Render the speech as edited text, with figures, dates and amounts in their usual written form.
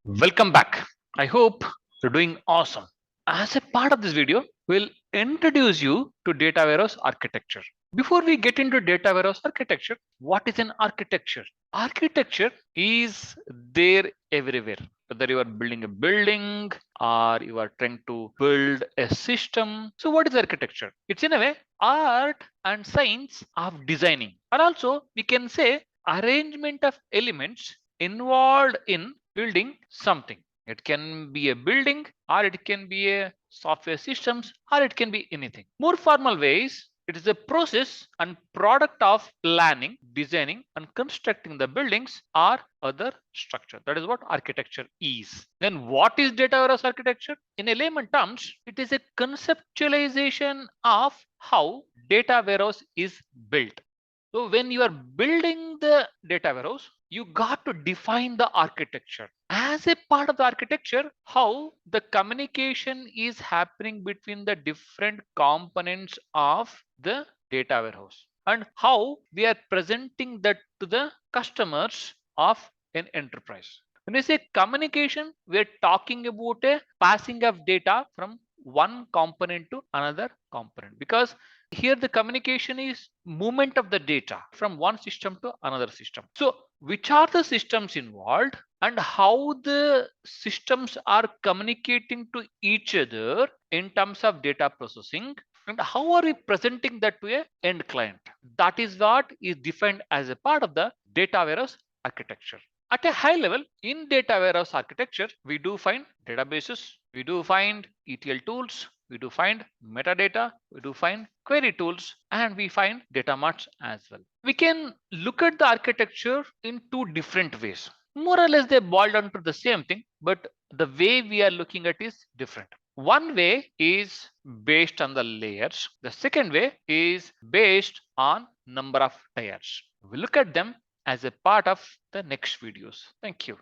Welcome back. I hope you're doing awesome. As a part of this video, we'll introduce you to data warehouse architecture. Before we get into data warehouse architecture, what is an architecture? Architecture is there everywhere. Whether you are building a building or you are trying to build a system. So what is architecture? It's in a way art and science of designing. Or also we can say arrangement of elements involved in building something. It can be a building or it can be a software systems or it can be anything. More formal ways, it is a process and product of planning, designing and constructing the buildings or other structure. That is what architecture is. Then what is data warehouse architecture? In a layman terms, it is a conceptualization of how data warehouse is built. So when you are building the data warehouse, you got to define the architecture. As a part of the architecture, how the communication is happening between the different components of the data warehouse and how we are presenting that to the customers of an enterprise. When we say communication, we're talking about a passing of data from one component to another component, because here the communication is movement of the data from one system to another system. So which are the systems involved and how the systems are communicating to each other in terms of data processing, and how are we presenting that to a end client? That is what is defined as a part of the data warehouse architecture. At a high level, in data warehouse architecture, we do find databases, we do find ETL tools, we do find metadata, we do find query tools, and we find data marts as well. We can look at the architecture in two different ways. More or less, they boil down to the same thing, but the way we are looking at is different. One way is based on the layers. The second way is based on number of layers. We look at them as a part of the next videos. Thank you.